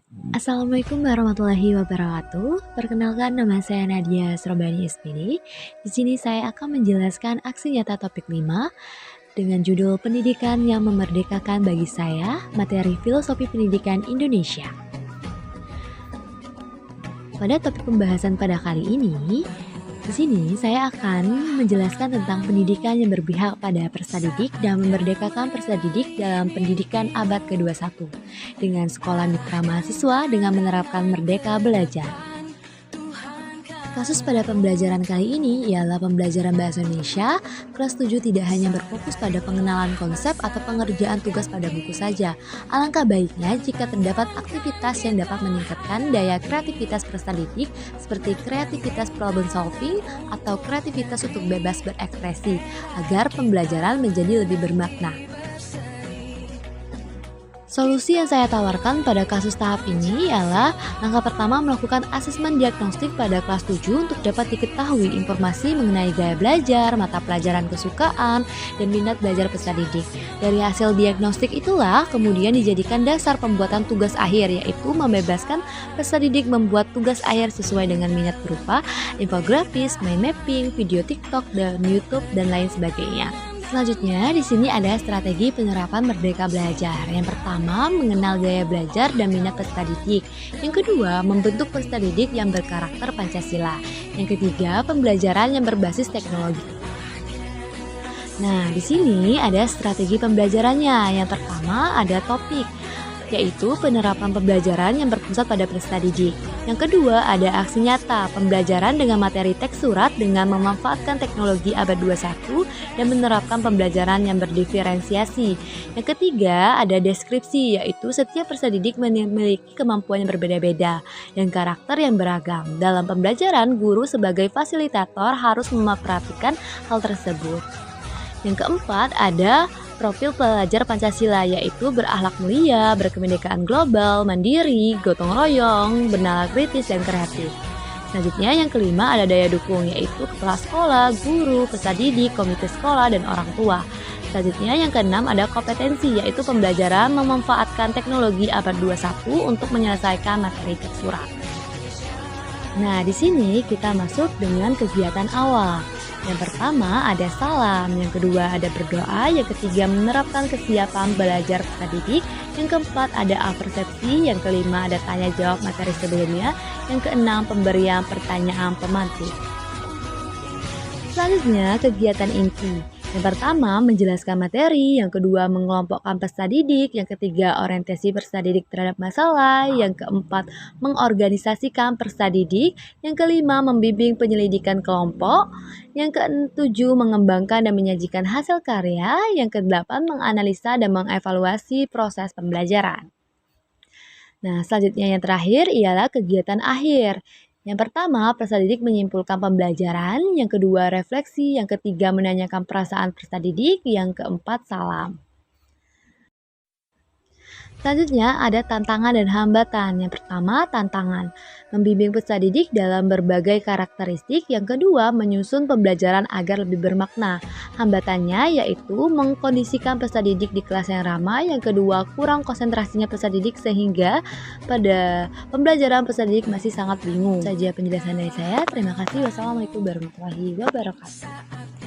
Assalamualaikum warahmatullahi wabarakatuh. Perkenalkan, nama saya Nadia Surabani SPD. Di sini saya akan menjelaskan aksi nyata topik 5 dengan judul Pendidikan yang Memerdekakan bagi saya, materi Filosofi Pendidikan Indonesia. Pada topik pembahasan pada kali ini, di sini saya akan menjelaskan tentang pendidikan yang berpihak pada peserta didik dan memerdekakan peserta didik dalam pendidikan abad ke-21 dengan sekolah mitra mahasiswa dengan menerapkan merdeka belajar. Kasus pada pembelajaran kali ini ialah pembelajaran bahasa Indonesia. Kelas 7 tidak hanya berfokus pada pengenalan konsep atau pengerjaan tugas pada buku saja. Alangkah baiknya jika terdapat aktivitas yang dapat meningkatkan daya kreativitas peserta didik seperti kreativitas problem solving atau kreativitas untuk bebas berekspresi agar pembelajaran menjadi lebih bermakna. Solusi yang saya tawarkan pada kasus tahap ini ialah langkah pertama melakukan asesmen diagnostik pada kelas 7 untuk dapat diketahui informasi mengenai gaya belajar, mata pelajaran kesukaan, dan minat belajar peserta didik. Dari hasil diagnostik itulah kemudian dijadikan dasar pembuatan tugas akhir, yaitu membebaskan peserta didik membuat tugas akhir sesuai dengan minat berupa infografis, mind mapping, video TikTok, dan YouTube, dan lain sebagainya. Selanjutnya, di sini ada strategi penerapan merdeka belajar. Yang pertama, mengenal gaya belajar dan minat peserta didik. Yang kedua, membentuk peserta didik yang berkarakter Pancasila. Yang ketiga, pembelajaran yang berbasis teknologi. Nah, di sini ada strategi pembelajarannya. Yang pertama, ada topik, yaitu penerapan pembelajaran yang berpusat pada peserta didik. Yang kedua, ada aksi nyata, pembelajaran dengan materi teks surat dengan memanfaatkan teknologi abad 21 dan menerapkan pembelajaran yang berdiferensiasi. Yang ketiga, ada deskripsi, yaitu setiap peserta didik memiliki kemampuan yang berbeda-beda dan karakter yang beragam. Dalam pembelajaran, guru sebagai fasilitator harus memperhatikan hal tersebut. Yang keempat, ada profil pelajar Pancasila, yaitu berakhlak mulia, berkebinekaan global, mandiri, gotong royong, bernalar kritis, dan kreatif. Selanjutnya yang kelima ada daya dukung, yaitu kepala sekolah, guru, peserta didik, komite sekolah, dan orang tua. Selanjutnya yang keenam ada kompetensi, yaitu pembelajaran memanfaatkan teknologi abad 21 untuk menyelesaikan materi teks surat. Nah, di sini kita masuk dengan kegiatan awal. Yang pertama ada salam, yang kedua ada berdoa, yang ketiga menerapkan kesiapan belajar peserta didik, yang keempat ada apersepsi, yang kelima ada tanya jawab materi sebelumnya, yang keenam pemberian pertanyaan pemantik. Selanjutnya kegiatan inti. Yang pertama menjelaskan materi, yang kedua mengelompokkan peserta didik, yang ketiga orientasi peserta didik terhadap masalah, yang keempat mengorganisasikan peserta didik, yang kelima membimbing penyelidikan kelompok, yang ketujuh mengembangkan dan menyajikan hasil karya, yang kedelapan menganalisa dan mengevaluasi proses pembelajaran. Nah, selanjutnya yang terakhir ialah kegiatan akhir. Yang pertama, peserta didik menyimpulkan pembelajaran, yang kedua refleksi, yang ketiga menanyakan perasaan peserta didik, yang keempat salam. Selanjutnya ada tantangan dan hambatan. Yang pertama, tantangan membimbing peserta didik dalam berbagai karakteristik. Yang kedua, menyusun pembelajaran agar lebih bermakna. Hambatannya yaitu mengkondisikan peserta didik di kelas yang ramai. Yang kedua, kurang konsentrasinya peserta didik sehingga pada pembelajaran peserta didik masih sangat bingung. Saja penjelasan dari saya. Terima kasih. Wassalamualaikum warahmatullahi wabarakatuh.